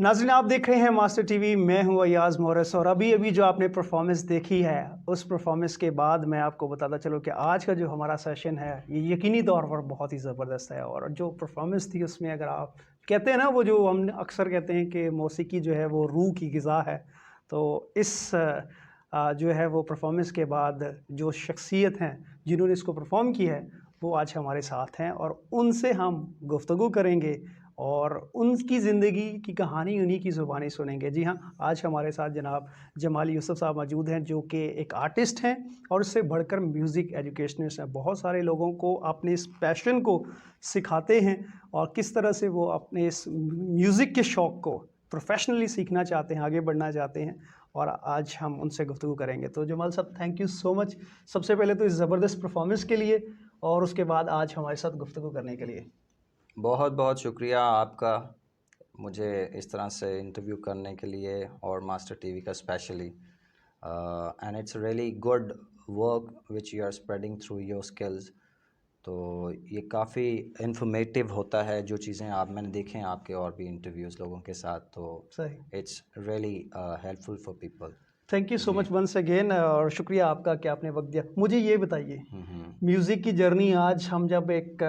नाज़रीन, आप देख रहे हैं मास्टर टीवी। मैं हूं अयाज मोरस और अभी अभी जो आपने परफॉर्मेंस देखी है, उस परफॉर्मेंस के बाद मैं आपको बताता चलूं कि आज का जो हमारा सेशन है ये यकीनी तौर पर बहुत ही ज़बरदस्त है। और जो परफॉर्मेंस थी उसमें, अगर आप कहते हैं ना, वो जो हम अक्सर कहते हैं कि मौसीकी जो है वो रूह की ग़िज़ा है, तो इस जो है वो परफॉर्मेंस के बाद जो शख्सियत हैं जिन्होंने इसको परफॉर्म किया है वो आज हमारे साथ हैं और उनसे हम गुफ्तगू करेंगे और उनकी ज़िंदगी की कहानी उन्हीं की ज़ुबानी सुनेंगे। जी हाँ, आज हमारे साथ जनाब जमाल यूसुफ साहब मौजूद हैं, जो कि एक आर्टिस्ट हैं और उससे बढ़कर म्यूज़िक एजुकेशनिस्ट हैं। बहुत सारे लोगों को अपने इस पैशन को सिखाते हैं और किस तरह से वो अपने इस म्यूज़िक के शौक़ को प्रोफेशनली सीखना चाहते हैं, आगे बढ़ना चाहते हैं, और आज हम उनसे गुफ्तगू करेंगे। तो जमाल साहब, थैंक यू सो मच, सबसे पहले तो इस ज़बरदस्त परफॉर्मेंस के लिए और उसके बाद आज हमारे साथ गुफ्तगू करने के लिए। बहुत बहुत शुक्रिया आपका मुझे इस तरह से इंटरव्यू करने के लिए, और मास्टर टीवी का specially. And it's really good work which you are spreading through your skills. तो ये काफ़ी इन्फॉर्मेटिव होता है जो चीज़ें मैंने देखे हैं आपके और भी इंटरव्यूज़ लोगों के साथ, तो सही, it's really helpful for people. Thank you so much once again, और शुक्रिया आपका कि आपने वक्त दिया। मुझे ये बताइए, म्यूज़िक की जर्नी, आज हम जब एक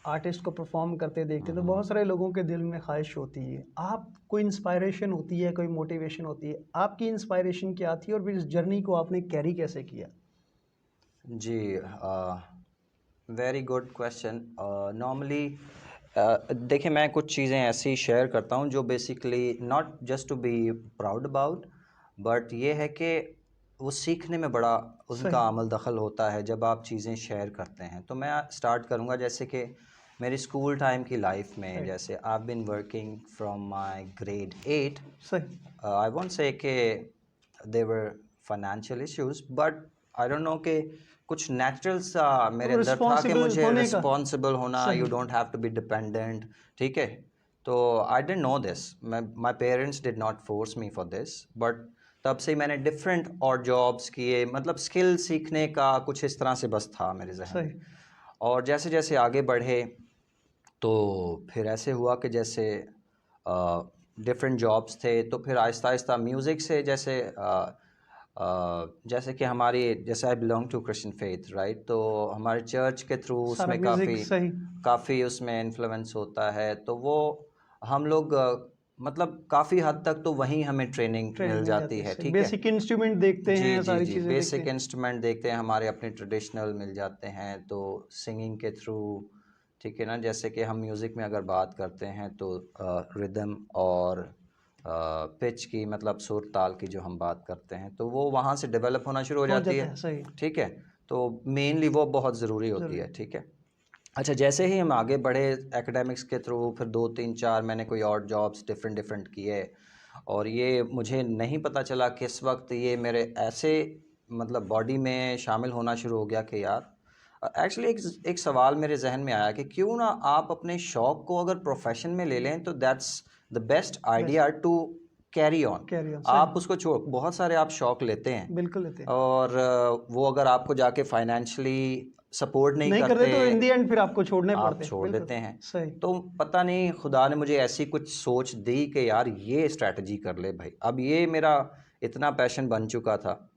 आर्टिस्ट को परफॉर्म करते देखते हैं तो बहुत सारे लोगों के दिल में ख्वाहिश होती है, आप कोई इंस्पायरेशन होती है, कोई मोटिवेशन होती है, आपकी इंस्पायरेशन क्या थी और फिर इस जर्नी को आपने कैरी कैसे किया? जी, वेरी गुड क्वेश्चन। नॉर्मली देखिए, मैं कुछ चीज़ें ऐसी शेयर करता हूँ जो basically not just to be proud about, but ये है कि वो सीखने में बड़ा उनका अमल दखल होता है जब आप चीज़ें शेयर करते हैं। तो मैं स्टार्ट करूँगा जैसे कि मेरी स्कूल टाइम की लाइफ में, जैसे I have been working from my grade 8। I won't say कि their financial issues, but I don't know कि कुछ नेचुरल सा मेरे अंदर था कि मुझे रिस्पॉन्सिबल होना, you don't have to be dependent, ठीक है। तो I didn't know this, my parents did not force me for this, but तब से ही मैंने डिफरेंट और जॉब्स किए, मतलब स्किल सीखने का कुछ इस तरह से बस था मेरे जहन सही। में। और जैसे जैसे आगे बढ़े तो फिर ऐसे हुआ कि जैसे डिफरेंट जॉब्स थे, तो फिर आहिस्ता आहिस्ता म्यूज़िक से जैसे कि हमारी, जैसे I belong to Christian faith right, तो हमारे चर्च के थ्रू सारा उसमें म्यूजिक सही। काफ़ी उसमें इन्फ्लुएंस होता है, तो वो हम लोग मतलब काफ़ी हद तक तो वहीं हमें ट्रेनिंग ट्रेनिंग मिल मिल जाती जाती है, है, ठीक है। बेसिक इंस्ट्रूमेंट देखते जी हैं, जी सारी जी, चीज़ें देखते बेसिक हैं। इंस्ट्रूमेंट देखते हैं, हमारे अपने ट्रेडिशनल मिल जाते हैं, तो सिंगिंग के थ्रू, ठीक है ना। जैसे कि हम म्यूज़िक में अगर बात करते हैं तो रिदम और पिच की, मतलब सुर ताल की जो हम बात करते हैं, तो वो वहाँ से डेवलप होना शुरू हो हो जाती जाता है, है, सही। ठीक है। तो मेनली वो बहुत ज़रूरी होती ज़रूरी। है, ठीक है। अच्छा, जैसे ही हम आगे बढ़े एकेडमिक्स के थ्रू, फिर 2 3 4 मैंने कोई और जॉब्स डिफरेंट डिफरेंट किए, और ये मुझे नहीं पता चला किस वक्त ये मेरे ऐसे मतलब बॉडी में शामिल होना शुरू हो गया कि यार, एक्चुअली एक सवाल मेरे जहन में आया कि क्यों ना आप अपने शौक़ को अगर प्रोफेशन में ले लें, तो that's the best best. Idea to carry on. Carry on, आप सही। उसको छोड़, बहुत सारे आप शौक़ लेते हैं बिल्कुल लेते हैं। और वो अगर आपको जाके फाइनेंशियली सपोर्ट नहीं नहीं करते करते, तो इन दी एंड फिर आपको छोड़ने आप पड़ते हैं, छोड़ बिल्कुल। देते हैं। सही। तो पता नहीं खुदा ने मुझे ऐसी कुछ सोच दी कि यार ये स्ट्रैटेजी कर ले भाई, अब ये मेरा इतना पैशन बन चुका था,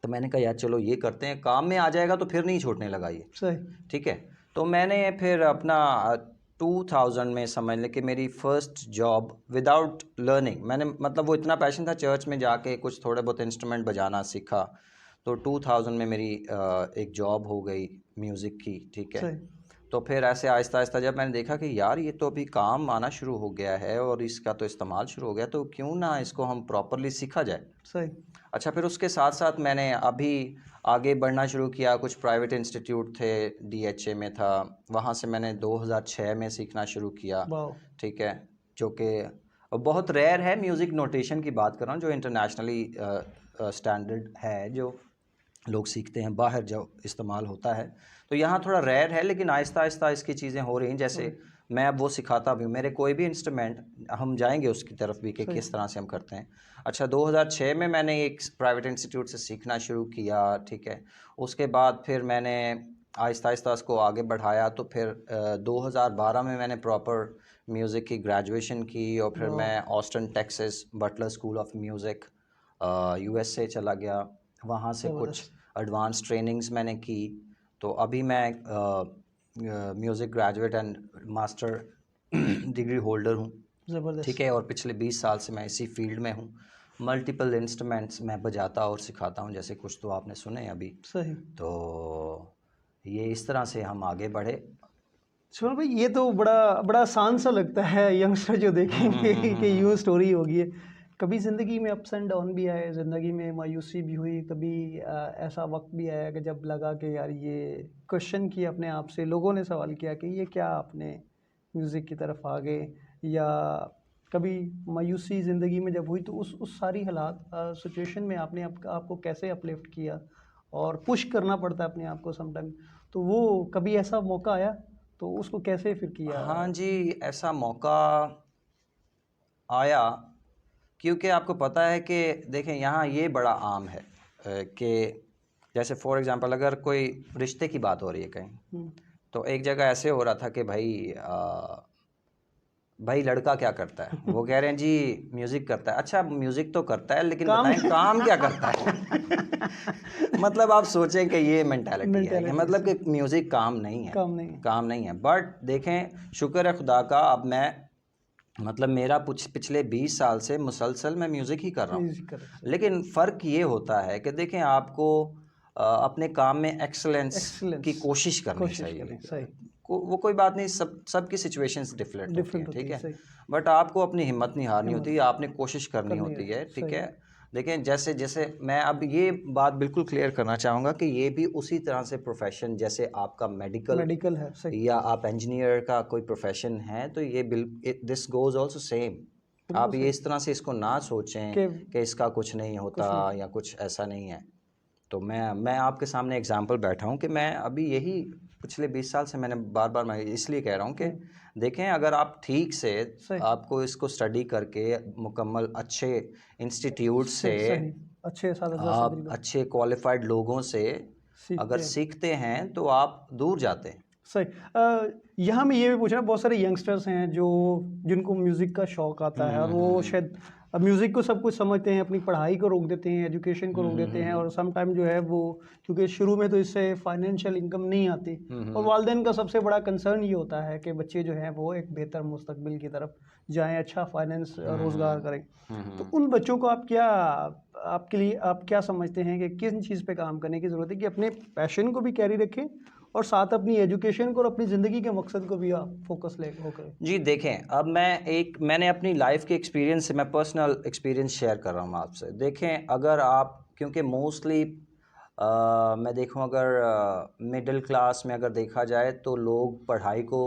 तो मैंने कहा यार चलो ये करते हैं, काम में आ जाएगा तो फिर नहीं छूटने लगा ये, सही। ठीक है। तो मैंने फिर अपना 2000 में समझ लें कि मेरी फर्स्ट जॉब विदाउट लर्निंग, मैंने मतलब वो इतना पैशन था, चर्च में जाके कुछ थोड़े बहुत इंस्ट्रूमेंट बजाना सीखा, तो 2000 में मेरी एक जॉब हो गई म्यूज़िक की, ठीक है। सही। तो फिर ऐसे आहिस्ता आहिस्ता जब मैंने देखा कि यार ये तो अभी काम आना शुरू हो गया है और इसका तो इस्तेमाल शुरू हो गया, तो क्यों ना इसको हम प्रॉपरली सीखा जाए। सही। अच्छा, फिर उसके साथ साथ मैंने अभी आगे बढ़ना शुरू किया, कुछ प्राइवेट इंस्टीट्यूट थे, डीएचए में था, वहाँ से मैंने 2006 में सीखना शुरू किया, वाह। ठीक है। जो कि बहुत रेयर है, म्यूज़िक नोटेशन की बात कर रहा हूँ, जो इंटरनेशनली स्टैंडर्ड है, जो लोग सीखते हैं, बाहर जो इस्तेमाल होता है, तो यहाँ थोड़ा रेयर है, लेकिन आहिस्ता आहिस्ता इसकी चीज़ें हो रही हैं। जैसे मैं अब वो सिखाता भी हूँ, मेरे कोई भी इंस्ट्रूमेंट, हम जाएंगे उसकी तरफ भी कि सही। किस तरह से हम करते हैं। अच्छा, 2006 में मैंने एक प्राइवेट इंस्टीट्यूट से सीखना शुरू किया, ठीक है। उसके बाद फिर मैंने आहिस्ता आहिस्ता उसको आगे बढ़ाया, तो फिर 2012 में मैंने प्रॉपर म्यूज़िक की ग्रेजुएशन की, और फिर वाह। मैं Austin Texas Butler school of music USA चला गया, वहाँ से कुछ ज़बरदस्त। एडवांस ट्रेनिंग्स मैंने की। तो अभी मैं music graduate and master degree holder हूँ, ठीक ज़बरदस्त। है। और पिछले 20 साल से मैं इसी फील्ड में हूँ। मल्टीपल इंस्ट्रूमेंट्स मैं बजाता और सिखाता हूँ, जैसे कुछ तो आपने सुने अभी। सही। तो ये इस तरह से हम आगे बढ़े। सुन भाई, ये तो बड़ा बड़ा आसान सा लगता है, यंगस्टर जो देखेंगे कि यूँ स्टोरी होगी है। कभी ज़िंदगी में अप्स एंड डाउन भी आए, ज़िंदगी में मायूसी भी हुई, कभी ऐसा वक्त भी आया कि जब लगा कि यार ये क्वेश्चन किया अपने आप से, लोगों ने सवाल किया कि ये क्या आपने म्यूज़िक की तरफ आ गए, या कभी मायूसी ज़िंदगी में जब हुई तो उस सारी हालात सिचुएशन में आपने आपको कैसे अपलिफ्ट किया, और पुश करना पड़ता है अपने आप को समटाइम, तो वो कभी ऐसा मौका आया तो उसको कैसे फिर किया? हाँ जी, ऐसा मौका आया, क्योंकि आपको पता है कि देखें यहाँ ये बड़ा आम है कि जैसे फॉर एग्जांपल अगर कोई रिश्ते की बात हो रही है कहीं, तो एक जगह ऐसे हो रहा था कि भाई लड़का क्या करता है, वो कह रहे हैं जी म्यूज़िक करता है। अच्छा, म्यूज़िक तो करता है, लेकिन काम बताएं काम क्या करता है। मतलब आप सोचें कि ये मेंटालिटी है कि मेंटालिटी मतलब से कि म्यूज़िक काम नहीं है, काम नहीं है। काम नहीं है। बट देखें, शुक्र है खुदा का, अब मैं मतलब मेरा पिछले 20 साल से मुसलसल मैं म्यूज़िक ही कर रहा हूँ। म्यूजिक कर लेकिन फ़र्क ये होता है कि देखें, आपको अपने काम में एक्सेलेंस की एक्सीलेंस कोशिश करनी कोशिश चाहिए। करें, सही। वो कोई बात नहीं, सबकी सिचुएशंस डिफरेंट होती डिफरेंट हैं, होती ठीक है, है। सही। बट आपको अपनी हिम्मत नहीं हारनी हिम्मत होती, आपने कोशिश करनी करनी होती है, है, ठीक सही। है। देखें, जैसे जैसे मैं अब ये बात बिल्कुल क्लियर करना चाहूँगा कि ये भी उसी तरह से प्रोफेशन, जैसे आपका मेडिकल मेडिकल है, सही। या आप इंजीनियर का कोई प्रोफेशन है, तो ये दिस गोज़ ऑल्सो सेम। बिल्कुल आप ये सही इस तरह से इसको ना सोचें कि कि इसका कुछ नहीं होता कुछ नहीं। या कुछ ऐसा नहीं है। तो मैं आपके सामने एग्जांपल बैठा हूँ कि मैं अभी यही पिछले 20 साल से मैंने बार बार मैं इसलिए कह रहा हूँ कि देखें, अगर आप ठीक से सही आपको इसको स्टडी करके मुकम्मल अच्छे इंस्टीट्यूट से सही अच्छे साथी से आप बिल्कुल अच्छे क्वालिफाइड लोगों से अगर सीखते हैं। सीखते हैं तो आप दूर जाते हैं। सही यहाँ मैं ये भी पूछ रहा हूँ, बहुत सारे यंगस्टर्स हैं जो जिनको म्यूज़िक का शौक आता है और वो शायद अब म्यूज़िक को सब कुछ समझते हैं, अपनी पढ़ाई को रोक देते हैं, एजुकेशन को रोक देते हैं, और सम टाइम जो है वो क्योंकि शुरू में तो इससे फाइनेंशियल इनकम नहीं आती, और वालिदैन का सबसे बड़ा कंसर्न ये होता है कि बच्चे जो हैं वो एक बेहतर मुस्तकबिल की तरफ जाएं, अच्छा फाइनेंस रोज़गार करें। तो उन बच्चों को आप क्या, आपके लिए आप क्या समझते हैं कि किन चीज़ पे काम करने की ज़रूरत है कि अपने पैशन को भी कैरी रखें और साथ अपनी एजुकेशन को और अपनी ज़िंदगी के मकसद को भी आप फोकस ले हो करें? जी देखें, अब मैंने अपनी लाइफ के एक्सपीरियंस से, मैं पर्सनल एक्सपीरियंस शेयर कर रहा हूँ आपसे। देखें, अगर आप, क्योंकि मोस्टली मैं देखूँ अगर मिडिल क्लास में अगर देखा जाए तो लोग पढ़ाई को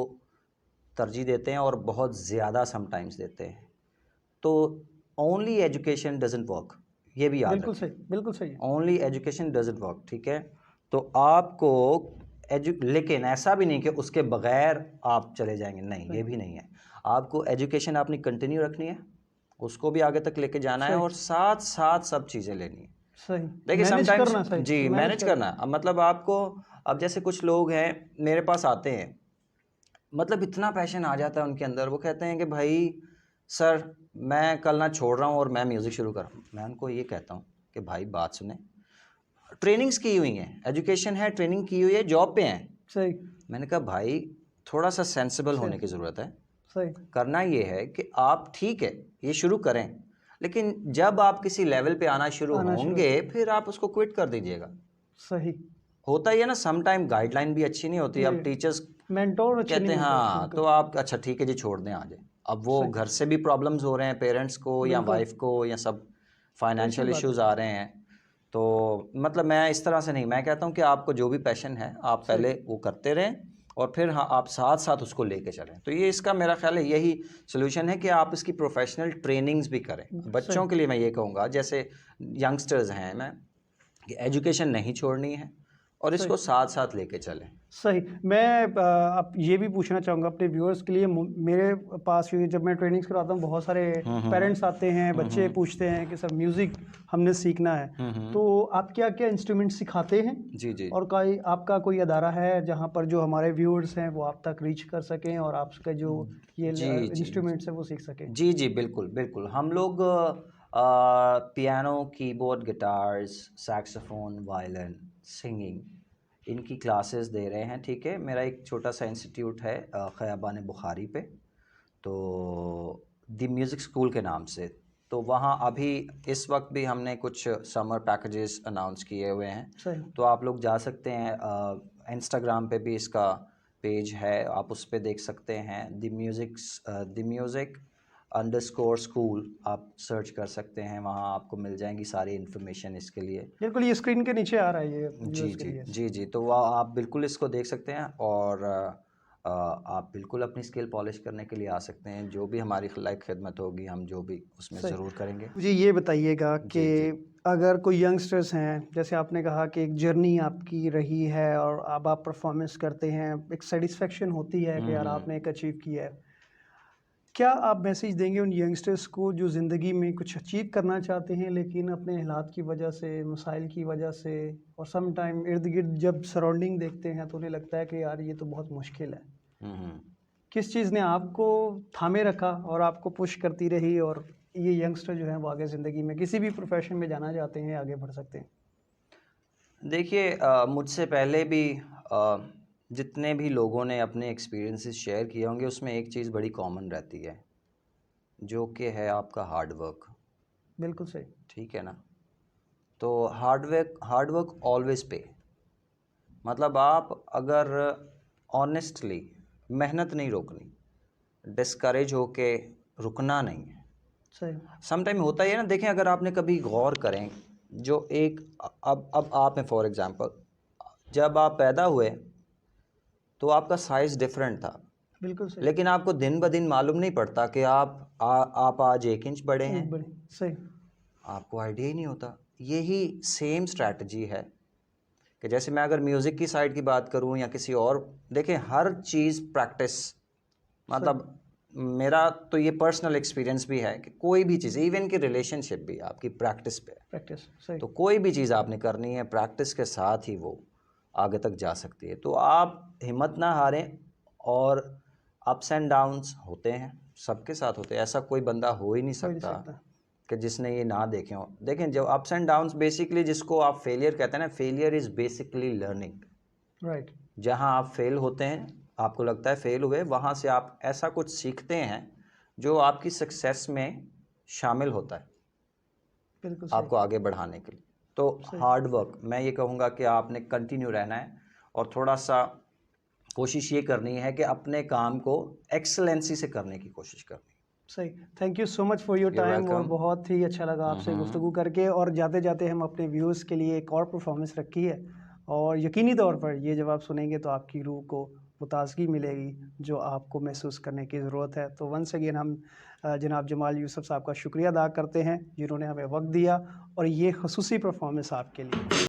तरजीह देते हैं और बहुत ज़्यादा समटाइम्स देते हैं। तो ओनली एजुकेशन डजंट वर्क, ये भी याद बिल्कुल रखें। सही, बिल्कुल सही है। ओनली एजुकेशन डजंट वर्क, ठीक है। तो आपको लेकिन ऐसा भी नहीं कि उसके बगैर आप चले जाएंगे, नहीं, ये भी नहीं है। आपको एजुकेशन अपनी कंटिन्यू रखनी है, उसको भी आगे तक लेके जाना है सही और साथ साथ सब चीज़ें लेनी है। सही देखिए मैनेज समटाइम्स, करना, सही जी मैनेज मैनेज करना। अब मतलब आपको, अब जैसे कुछ लोग हैं मेरे पास आते हैं, मतलब इतना पैशन आ जाता है उनके अंदर, वो कहते हैं कि भाई सर मैं कल ना छोड़ रहा हूँ और मैं म्यूज़िक शुरू कर रहा हूँ। मैं उनको ये कहता हूँ कि भाई बात सुने, ट्रेनिंग्स की हुई हैं, एजुकेशन है, ट्रेनिंग की हुई है, जॉब पे हैं। सही मैंने कहा भाई थोड़ा सा सेंसिबल सही होने की ज़रूरत है। सही करना ये है कि आप ठीक है ये शुरू करें, लेकिन जब आप किसी लेवल पे आना शुरू आना शुरू, होंगे फिर आप उसको क्विट कर दीजिएगा। सही होता ही है ना, सम टाइम गाइडलाइन भी अच्छी नहीं होती। अब जी, टीचर्स मेंटोर अच्छे कहते नहीं हैं मिलते, हाँ तो बिल्कुल आप अच्छा ठीक है जी छोड़ दें आज। अब वो सही, घर से भी प्रॉब्लम्स हो रहे हैं पेरेंट्स को या बिल्कुल वाइफ को या सब सही सी फाइनेंशियल बात है, इश्यूज आ रहे हैं। तो मतलब मैं इस तरह से नहीं, मैं कहता हूँ कि आपको जो भी पैशन है आप सही पहले वो करते रहें और फिर हाँ आप साथ साथ उसको लेके चलें। तो ये इसका मेरा ख्याल है यही सोल्यूशन है कि आप इसकी प्रोफेशनल ट्रेनिंग्स भी करें। सही बच्चों के लिए मैं ये कहूँगा, जैसे यंगस्टर्स हैं, मैं कि एजुकेशन नहीं छोड़नी है और सही इसको साथ साथ लेके चलें। सही। मैं अब ये भी पूछना चाहूँगा अपने व्यूअर्स के लिए, मेरे पास ये जब मैं ट्रेनिंग्स कराता हूँ बहुत सारे पेरेंट्स आते हैं, बच्चे पूछते हैं कि सर म्यूज़िक हमने सीखना है, तो आप क्या क्या इंस्ट्रूमेंट सिखाते हैं? जी जी और कोई आपका कोई अदारा है जहाँ पर जो हमारे व्यूअर्स हैं वो आप तक रीच कर सकें और आपका जो ये जी जी इंस्ट्रूमेंट्स है वो सीख सकें? जी जी बिल्कुल बिल्कुल। हम लोग piano, keyboard, guitars, saxophone, violin, singing, इनकी क्लासेस दे रहे हैं, ठीक है। मेरा एक छोटा सा इंस्टीट्यूट है ख़याबान बुखारी पे, तो द म्यूज़िक स्कूल के नाम से। तो वहाँ अभी इस वक्त भी हमने कुछ समर पैकेजेस अनाउंस किए हुए हैं, सही तो आप लोग जा सकते हैं। इंस्टाग्राम पे भी इसका पेज है, आप उस पे देख सकते हैं। द म्यूज़िक अंडरस्कोर स्कूल आप सर्च कर सकते हैं, वहाँ आपको मिल जाएंगी सारी इन्फॉर्मेशन इसके लिए। बिल्कुल, ये स्क्रीन के नीचे आ रहा है ये जी व्यूअर्स के जी लिए। जी जी, तो वह आप बिल्कुल इसको देख सकते हैं और आप बिल्कुल अपनी स्किल पॉलिश करने के लिए आ सकते हैं। जो भी हमारी लाइक खिदमत होगी हम जो भी उसमें सही। ज़रूर करेंगे। मुझे ये बताइएगा कि जी जी अगर कोई यंगस्टर्स हैं, जैसे आपने कहा कि एक जर्नी आपकी रही है और अब आप परफॉर्मेंस करते हैं, एक सेटिस्फेक्शन होती है कि यार आपने एक अचीव किया है। क्या आप मैसेज देंगे उन यंगस्टर्स को जो ज़िंदगी में कुछ अचीव करना चाहते हैं लेकिन अपने हालात की वजह से, मसाइल की वजह से, और सम टाइम इर्द-गिर्द जब सराउंडिंग देखते हैं तो उन्हें लगता है कि यार ये तो बहुत मुश्किल है। हम्म। किस चीज़ ने आपको थामे रखा और आपको पुश करती रही और ये यंगस्टर जो हैं वो आगे ज़िंदगी में किसी भी प्रोफ़ेशन में जाना चाहते हैं, आगे बढ़ सकते हैं? देखिए मुझसे पहले भी जितने भी लोगों ने अपने एक्सपीरियंसेस शेयर किए होंगे उसमें एक चीज़ बड़ी कॉमन रहती है, जो कि है आपका हार्ड वर्क। बिल्कुल सही, ठीक है ना। तो हार्ड वर्क ऑलवेज पे। मतलब आप अगर ऑनेस्टली मेहनत नहीं रोकनी, डिस्करेज होके रुकना नहीं है। सही, सम टाइम होता ही है ना। देखें, अगर आपने कभी गौर करें, जो एक अब आप हैं फॉर एग्जांपल, जब आप पैदा हुए तो आपका साइज़ डिफरेंट था, बिल्कुल सही। लेकिन आपको दिन ब दिन मालूम नहीं पड़ता कि आप आज 1 इंच बड़े हैं। एक बड़ी सही, आपको आइडिया ही नहीं होता। यही सेम स्ट्रैटेजी है कि जैसे मैं अगर म्यूज़िक की साइड की बात करूं या किसी और, देखें हर चीज़ प्रैक्टिस, मतलब मेरा तो ये पर्सनल एक्सपीरियंस भी है कि कोई भी चीज़, इवन की रिलेशनशिप भी आपकी प्रैक्टिस पे है। प्रैक्टिस सही। तो कोई भी चीज़ आपने करनी है प्रैक्टिस के साथ ही वो आगे तक जा सकती है। तो आप हिम्मत ना हारें, और अप्स एंड डाउन्स होते हैं, सबके साथ होते हैं, ऐसा कोई बंदा हो ही नहीं हो ही नहीं सकता सकता। कि जिसने ये ना देखे हो। देखें जो अप्स एंड डाउन्स बेसिकली जिसको आप फेलियर कहते हैं ना, failure is basically learning. Right. जहाँ आप फेल होते हैं, आपको लगता है फेल हुए, वहाँ से आप ऐसा कुछ सीखते हैं जो आपकी सक्सेस में शामिल होता है बिल्कुल सही। आपको आगे बढ़ाने के लिए। तो सही। हार्ड वर्क, मैं ये कहूँगा कि आपने कंटिन्यू रहना है, और थोड़ा सा कोशिश ये करनी है कि अपने काम को एक्सेलेंसी से करने की कोशिश करनी है। सही। Thank you so much for your You're time, और welcome. बहुत ही अच्छा लगा आपसे गुफ्तगू करके। और जाते जाते हम अपने व्यूअर्स के लिए एक और परफॉर्मेंस रखी है, और यकीनी तौर पर ये जब आप सुनेंगे तो आपकी रूह को वो ताजगी मिलेगी जो आपको महसूस करने की ज़रूरत है। तो वंस अगेन हम जनाब जमाल यूसुफ साहब का शुक्रिया अदा करते हैं जिन्होंने हमें वक्त दिया और ये खसूसी परफॉर्मेंस आपके लिए।